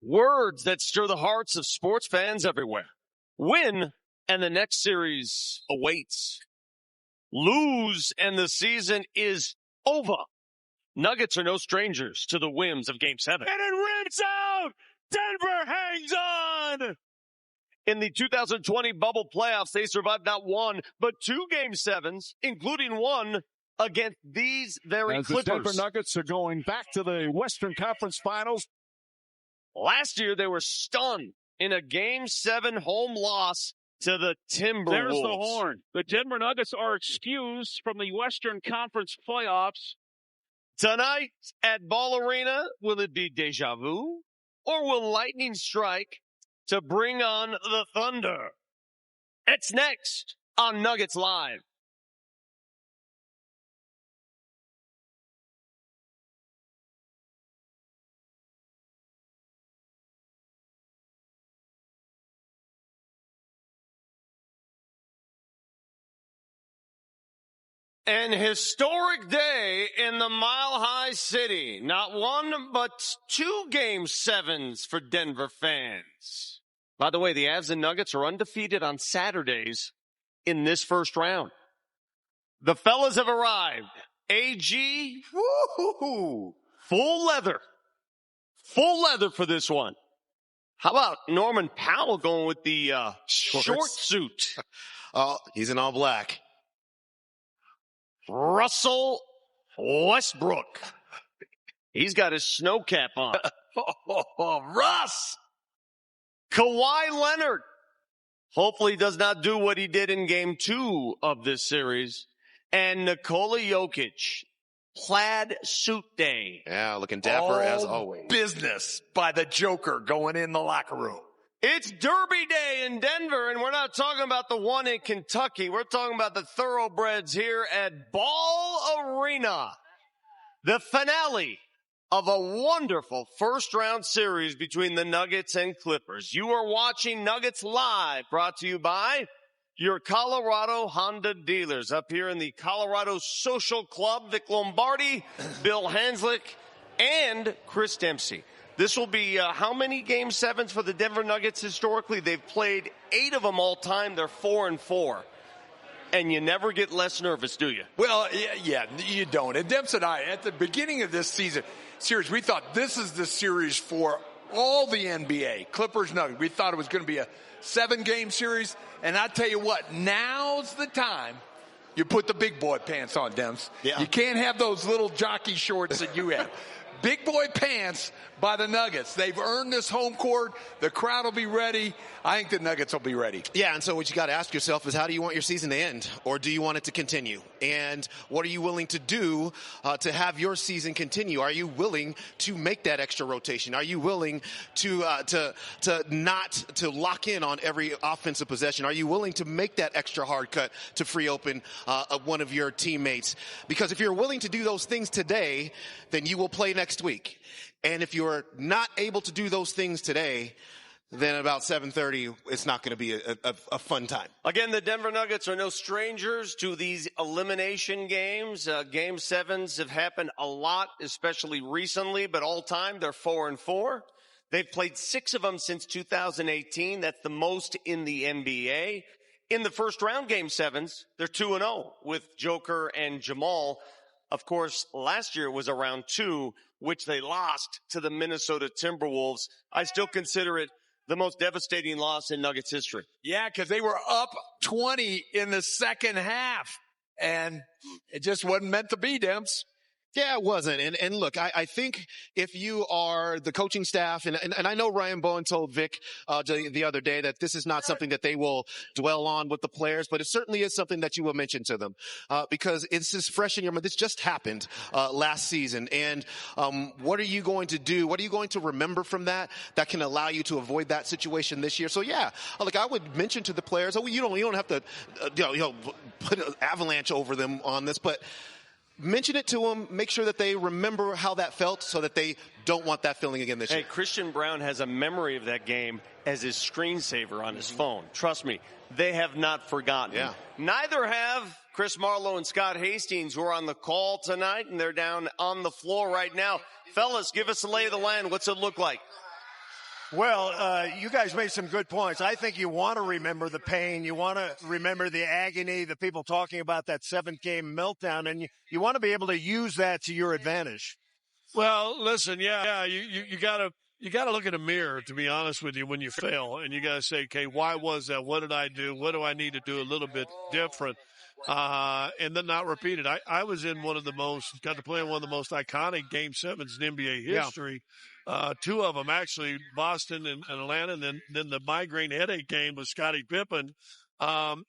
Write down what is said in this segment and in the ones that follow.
Words that stir the hearts of sports fans everywhere. Win, and the next series awaits. Lose, and the season is over. Nuggets are no strangers to the whims of Game 7. And it rips out! Denver hangs on! In the 2020 bubble playoffs, they survived not one, but 2 Game 7s, including one against these very Clippers. The Denver Nuggets are going back to the Western Conference Finals. Last year, they were stunned in a Game 7 home loss to the Timberwolves. There's the horn. The Denver Nuggets are excused from the Western Conference playoffs. Tonight at Ball Arena, will it be deja vu? Or will lightning strike to bring on the Thunder? It's next on Nuggets Live. An historic day in the Mile High City. Not one, but 2 Game 7s for Denver fans. By the way, the Avs and Nuggets are undefeated on Saturdays in this first round. The fellas have arrived. AG, woo-hoo-hoo, full leather. Full leather for this one. How about Norman Powell going with the short suit? Oh, he's in all black. Russell Westbrook. He's got his snow cap on. Russ! Kawhi Leonard. Hopefully does not do what he did in Game 2 of this series. And Nikola Jokic. Plaid suit day. Yeah, looking dapper as always. Business by the Joker going in the locker room. It's Derby Day in Denver, and we're not talking about the one in Kentucky. We're talking about the thoroughbreds here at Ball Arena. The finale of a wonderful first-round series between the Nuggets and Clippers. You are watching Nuggets Live, brought to you by your Colorado Honda dealers. Up here in the Colorado Social Club, Vic Lombardi, Bill Hanslick, and Chris Dempsey. This will be how many Game 7s for the Denver Nuggets historically? They've played 8 of them all time. They're 4-4. And you never get less nervous, do you? Well, yeah, you don't. And Demps and I, at the beginning of this series, we thought this is the series for all the NBA. Clippers, Nuggets. We thought it was going to be a 7-game series. And I tell you what, now's the time you put the big boy pants on, Demps. Yeah. You can't have those little jockey shorts that you have. Big boy pants by the Nuggets. They've earned this home court. The crowd will be ready. I think the Nuggets will be ready. Yeah, and so what you got to ask yourself is, how do you want your season to end? Or do you want it to continue? And what are you willing to do to have your season continue? Are you willing to make that extra rotation? Are you willing to not to lock in on every offensive possession? Are you willing to make that extra hard cut to free open one of your teammates? Because if you're willing to do those things today, then you will play next week. And if you're not able to do those things today, then about 7:30, it's not going to be a fun time. Again, the Denver Nuggets are no strangers to these elimination games. Game 7s have happened a lot, especially recently, but all time they're 4-4. They've played 6 of them since 2018. That's the most in the NBA. In the first round Game 7s, they're 2-0 with Joker and Jamal. Of course, last year was a round 2, which they lost to the Minnesota Timberwolves. I still consider it the most devastating loss in Nuggets history. Yeah, because they were up 20 in the second half, and it just wasn't meant to be, Demps. Yeah, it wasn't. And look, I think if you are the coaching staff, and I know Ryan Bowen told Vic the other day that this is not something that they will dwell on with the players, but it certainly is something that you will mention to them because it's just fresh in your mind. This just happened last season. And what are you going to do? What are you going to remember from that can allow you to avoid that situation this year? So, yeah, look, I would mention to the players, you don't have to put an avalanche over them on this, but mention it to them. Make sure that they remember how that felt so that they don't want that feeling again this year. Hey, Christian Brown has a memory of that game as his screensaver on his phone. Trust me, they have not forgotten. Yeah. Neither have Chris Marlowe and Scott Hastings, who are on the call tonight, and they're down on the floor right now. Fellas, give us a lay of the land. What's it look like? Well, you guys made some good points. I think you want to remember the pain. You want to remember the agony, the people talking about that 7th-game meltdown, and you want to be able to use that to your advantage. Well, listen, you gotta look in the mirror, to be honest with you, when you fail, and you gotta say, okay, why was that? What did I do? What do I need to do a little bit different? And then not repeat it. I was got to play in one of the most iconic Game 7s in NBA history. Yeah. 2 of them, actually, Boston and Atlanta, and then the migraine headache game with Scottie Pippen. And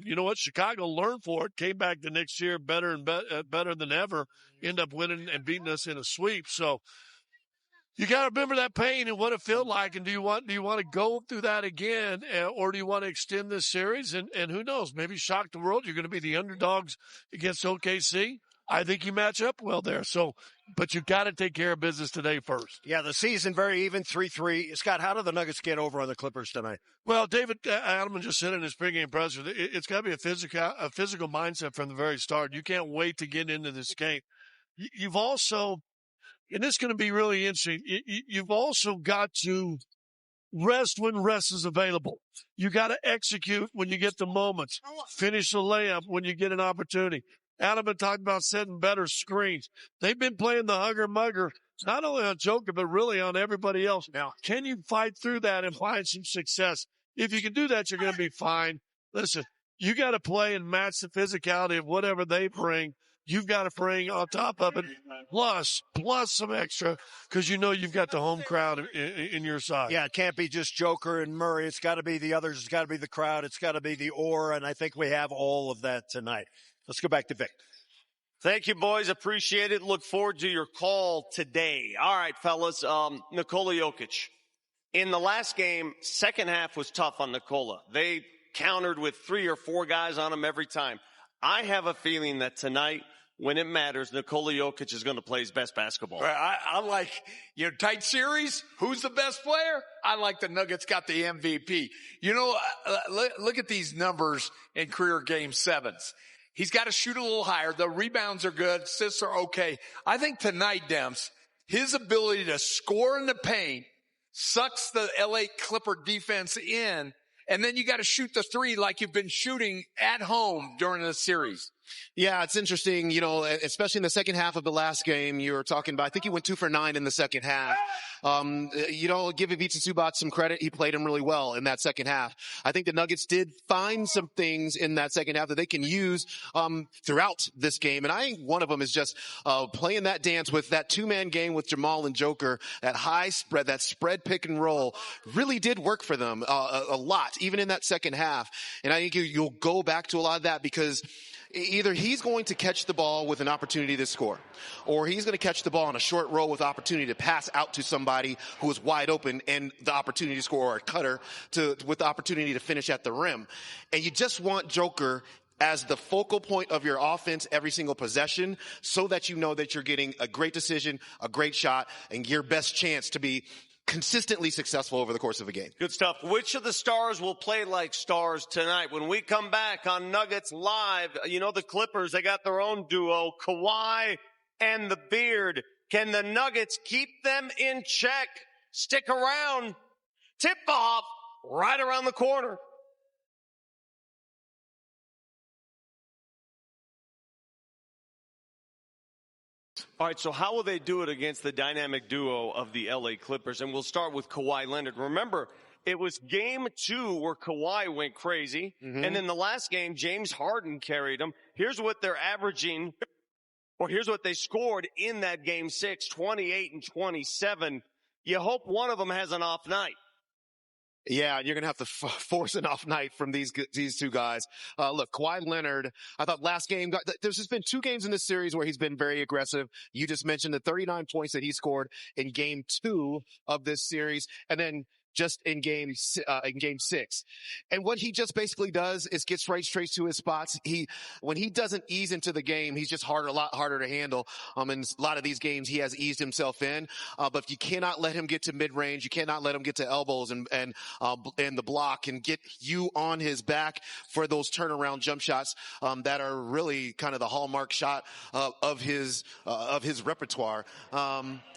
you know what? Chicago learned for it, came back the next year better than ever, end up winning and beating us in a sweep. So you got to remember that pain and what it felt like. And do you want to go through that again, or do you want to extend this series? And who knows? Maybe shock the world. You're going to be the underdogs against OKC. I think you match up well there. So, but you got to take care of business today first. Yeah, the season very even, 3-3. Scott, how do the Nuggets get over on the Clippers tonight? Well, David Adelman just said in his pregame presser, it's got to be a physical mindset from the very start. You can't wait to get into this game. You've also, and this is going to be really interesting, you've also got to rest when rest is available. You got to execute when you get the moments. Finish the layup when you get an opportunity. Adelman talked about setting better screens. They've been playing the hugger-mugger, not only on Joker, but really on everybody else. Now, can you fight through that and find some success? If you can do that, you're going to be fine. Listen, you got to play and match the physicality of whatever they bring. You've got to bring on top of it, plus some extra, because you know you've got the home crowd in your side. Yeah, it can't be just Joker and Murray. It's got to be the others. It's got to be the crowd. It's got to be the aura, and I think we have all of that tonight. Let's go back to Vic. Thank you, boys. Appreciate it. Look forward to your call today. All right, fellas. Nikola Jokic. In the last game, second half was tough on Nikola. They countered with 3 or 4 guys on him every time. I have a feeling that tonight, when it matters, Nikola Jokic is going to play his best basketball. I like, tight series. Who's the best player? I like the Nuggets got the MVP. Look at these numbers in career Game 7s. He's got to shoot a little higher. The rebounds are good. Assists are okay. I think tonight, Dems, his ability to score in the paint sucks the LA Clipper defense in, and then you got to shoot the 3 like you've been shooting at home during the series. Yeah, it's interesting, especially in the second half of the last game you were talking about. I think he went 2 for 9 in the second half. Give Ivica Zubac some credit. He played him really well in that second half. I think the Nuggets did find some things in that second half that they can use throughout this game. And I think one of them is just playing that dance with that 2-man game with Jamal and Joker. That high spread, that spread pick and roll really did work for them a lot, even in that second half. And I think you'll go back to a lot of that because either he's going to catch the ball with an opportunity to score, or he's going to catch the ball on a short roll with opportunity to pass out to somebody who is wide open and the opportunity to score, or a cutter with the opportunity to finish at the rim. And you just want Joker as the focal point of your offense every single possession, so that you know that you're getting a great decision, a great shot, and your best chance to be consistently successful over the course of a game. Good stuff. Which of the stars will play like stars tonight? When we come back on Nuggets Live, the Clippers, they got their own duo, Kawhi and the Beard. Can the Nuggets keep them in check? Stick around. Tip-off right around the corner. All right, so how will they do it against the dynamic duo of the LA Clippers? And we'll start with Kawhi Leonard. Remember, it was game 2 where Kawhi went crazy. Mm-hmm. And in the last game, James Harden carried them. Here's what they're averaging, or here's what they scored in that game 6, 28 and 27. You hope one of them has an off night. Yeah, you're going to have to force an off night from these 2 guys. Look, Kawhi Leonard, I thought last game, there's just been 2 games in this series where he's been very aggressive. You just mentioned the 39 points that he scored in game 2 of this series. And then just in game 6. And what he just basically does is gets right straight to his spots. When he doesn't ease into the game, he's just a lot harder to handle. In a lot of these games, he has eased himself in. But you cannot let him get to mid-range. You cannot let him get to elbows and the block and get you on his back for those turnaround jump shots, that are really kind of the hallmark shot of his repertoire.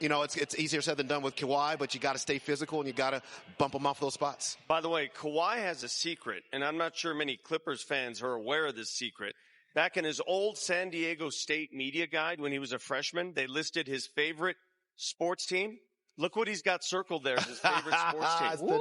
It's easier said than done with Kawhi, but you got to stay physical and you got to bump him off those spots. By the way, Kawhi has a secret, and I'm not sure many Clippers fans are aware of this secret. Back in his old San Diego State media guide when he was a freshman, they listed his favorite sports team. Look what he's got circled there, his favorite sports team. It's the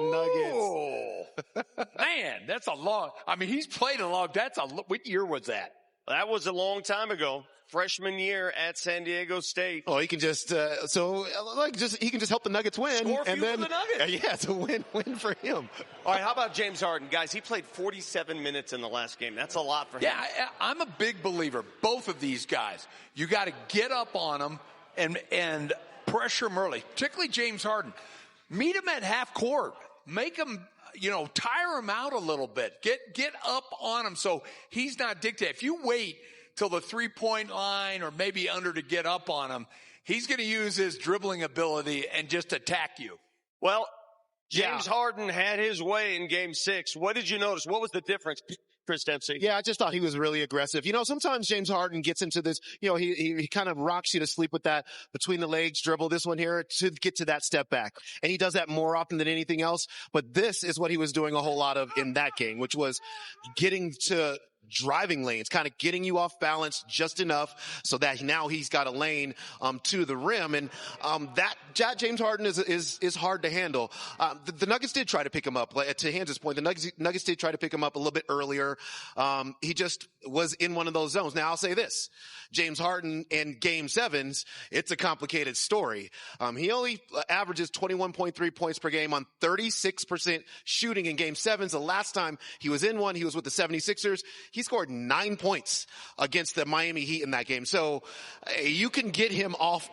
Nuggets. Man, that's a long – I mean, he's played a long – what year was that? That was a long time ago. Freshman year at San Diego State. Oh, he can just he can just help the Nuggets win. Score a few for the Nuggets. Yeah, it's a win for him. All right, how about James Harden? Guys, he played 47 minutes in the last game. That's a lot for him. Yeah, I'm a big believer. Both of these guys, you got to get up on them and pressure Murray, particularly James Harden. Meet him at half court. Make him, tire him out a little bit. Get up on him so he's not dictating. If you wait till the 3-point line or maybe under to get up on him, he's going to use his dribbling ability and just attack you. Well, James Harden had his way in game 6. What did you notice? What was the difference, Chris Dempsey? Yeah, I just thought he was really aggressive. Sometimes James Harden gets into this, he kind of rocks you to sleep with that between the legs dribble, this one here, to get to that step back. And he does that more often than anything else. But this is what he was doing a whole lot of in that game, which was getting to driving lanes, kind of getting you off balance just enough so that now he's got a lane to the rim. And that James Harden is hard to handle. The Nuggets did try to pick him up. To Hans' point, the Nuggets did try to pick him up a little bit earlier. He just was in one of those zones. Now, I'll say this. James Harden in Game 7s, it's a complicated story. He only averages 21.3 points per game on 36% shooting in Game 7s. The last time he was in one, he was with the 76ers. He scored 9 points against the Miami Heat in that game. So you can get him off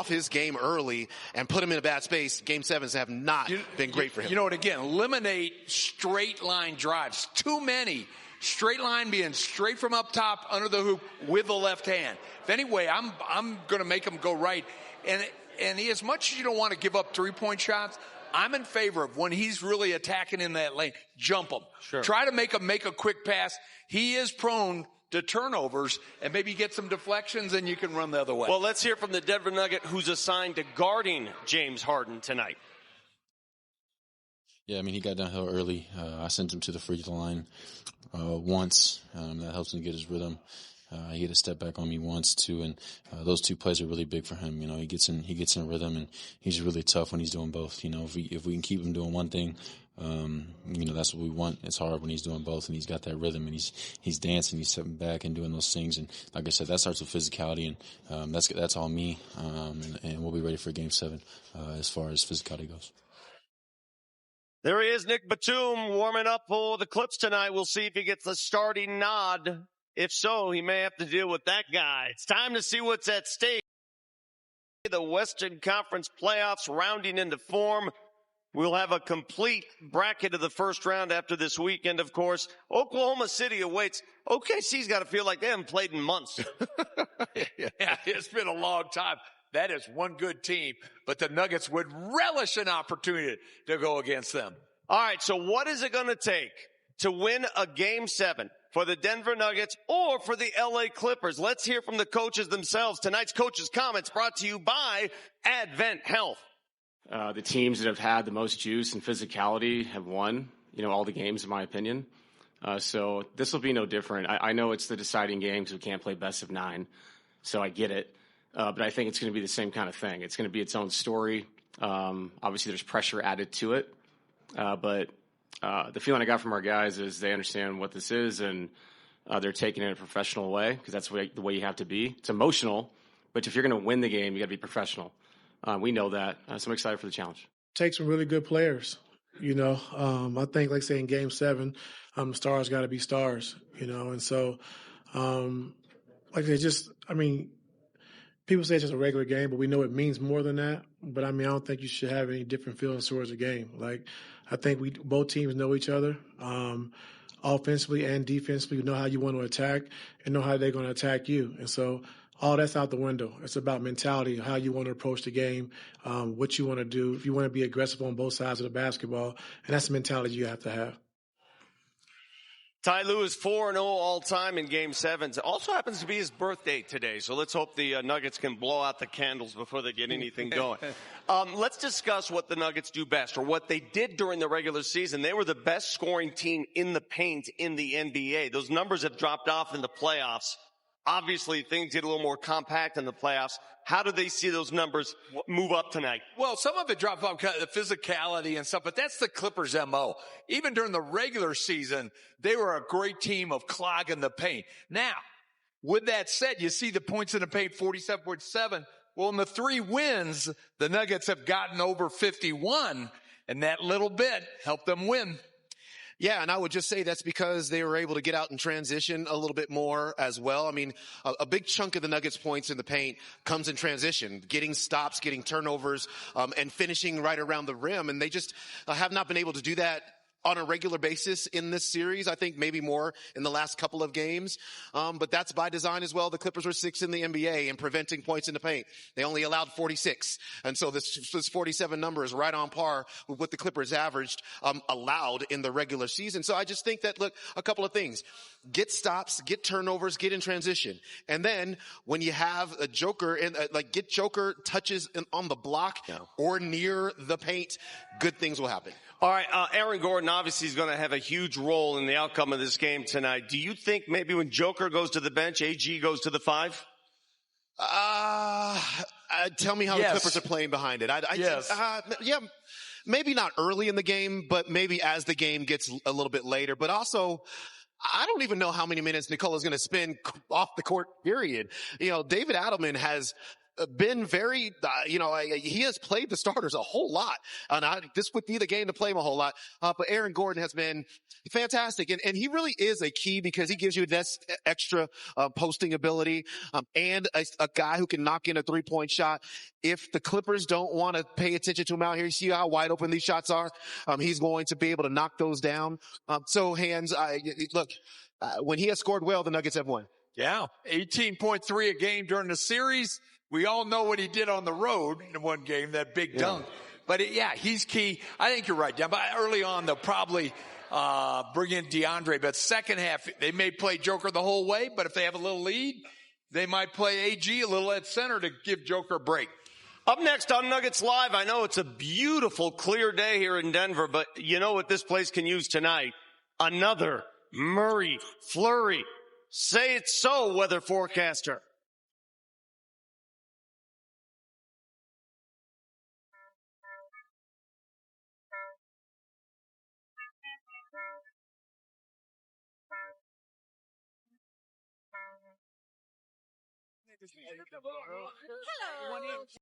his game early and put him in a bad space. Game 7s have not been great for him. And again, eliminate straight line drives. Too many. Straight line being straight from up top under the hoop with the left hand. If anyway, I'm going to make him go right. And as much as you don't want to give up 3-point shots, I'm in favor of when he's really attacking in that lane, jump him. Sure. Try to make him make a quick pass. He is prone to turnovers and maybe get some deflections and you can run the other way. Well, let's hear from the Denver Nugget who's assigned to guarding James Harden tonight. Yeah, he got downhill early. I sent him to the free throw line once. That helps him get his rhythm. He had a step back on me once too, and those 2 plays are really big for him. He gets in rhythm, and he's really tough when he's doing both. If we can keep him doing one thing, that's what we want. It's hard when he's doing both, and he's got that rhythm, and he's dancing, he's stepping back and doing those things. And like I said, that starts with physicality, and that's all me. And we'll be ready for Game 7 as far as physicality goes. There he is, Nick Batum, warming up for the Clips tonight. We'll see if he gets the starting nod. If so, he may have to deal with that guy. It's time to see what's at stake. The Western Conference playoffs rounding into form. We'll have a complete bracket of the first round after this weekend, of course. Oklahoma City awaits. OKC's got to feel like they haven't played in months. Yeah, it's been a long time. That is one good team, but the Nuggets would relish an opportunity to go against them. All right, so what is it going to take to win a Game 7 for the Denver Nuggets or for the LA Clippers? Let's hear from the coaches themselves. Tonight's coaches' comments brought to you by Advent Health. The teams that have had the most juice and physicality have won, all the games, in my opinion. So this will be no different. I know it's the deciding game because we can't play best of 9, so I get it. But I think it's going to be the same kind of thing. It's going to be its own story. Obviously, there's pressure added to it. But the feeling I got from our guys is they understand what this is, and they're taking it in a professional way because that's the way you have to be. It's emotional, but if you're going to win the game, you got to be professional. We know that. So I'm excited for the challenge. Take some really good players. I think, like say in Game 7, the stars got to be stars. And so, people say it's just a regular game, but we know it means more than that. But I mean, I don't think you should have any different feelings towards the game. Like, I think both teams know each other, offensively and defensively. You know how you want to attack and know how they're going to attack you. And so all that's out the window. It's about mentality, how you want to approach the game, what you want to do. If you want to be aggressive on both sides of the basketball, and that's the mentality you have to have. Ty Lue is 4-0 all time in Game 7. It also happens to be his birthday today, so let's hope the Nuggets can blow out the candles before they get anything going. Let's discuss what the Nuggets do best, or what they did during the regular season. They were the best scoring team in the paint in the NBA. Those numbers have dropped off in the playoffs. Obviously, things get a little more compact in the playoffs. How do they see those numbers move up tonight? Well, some of it dropped off because of the physicality and stuff, but that's the Clippers' MO. Even during the regular season, they were a great team of clogging the paint. Now, with that said, you see the points in the paint, 47.7. Well, in the 3 wins, the Nuggets have gotten over 51, and that little bit helped them win. Yeah, and I would just say that's because they were able to get out and transition a little bit more as well. I mean, a big chunk of the Nuggets' points in the paint comes in transition, getting stops, getting turnovers, and finishing right around the rim. And they just have not been able to do that on a regular basis in this series. I think maybe more in the last couple of games. But that's by design as well. The Clippers were 6th in the NBA in preventing points in the paint. They only allowed 46. And so this 47 number is right on par with what the Clippers averaged, allowed in the regular season. So I just think that, look, a couple of things. Get stops, get turnovers, get in transition. And then when you have a Joker and get Joker touches on the block or near the paint, good things will happen. All right, Aaron Gordon obviously is going to have a huge role in the outcome of this game tonight. Do you think maybe when Joker goes to the bench, AG goes to the 5? Tell me how the Clippers are playing behind it. Yeah, maybe not early in the game, but maybe as the game gets a little bit later. But also, I don't even know how many minutes Nikola is going to spend off the court, period. You know, David Adelman has been very, he has played the starters a whole lot. And this would be the game to play him a whole lot. But Aaron Gordon has been fantastic. And he really is a key because he gives you this extra posting ability and a guy who can knock in a 3-point shot. If the Clippers don't want to pay attention to him out here, you see how wide open these shots are? He's going to be able to knock those down. When he has scored well, the Nuggets have won. Yeah, 18.3 a game during the series. We all know what he did on the road in one game, that big dunk. But he's key. I think you're right, Dan. But early on, they'll probably bring in DeAndre. But second half, they may play Joker the whole way. But if they have a little lead, they might play AG a little at center to give Joker a break. Up next on Nuggets Live, I know it's a beautiful, clear day here in Denver, but you know what this place can use tonight? Another Murray flurry. Say it so, weather forecaster. Hello.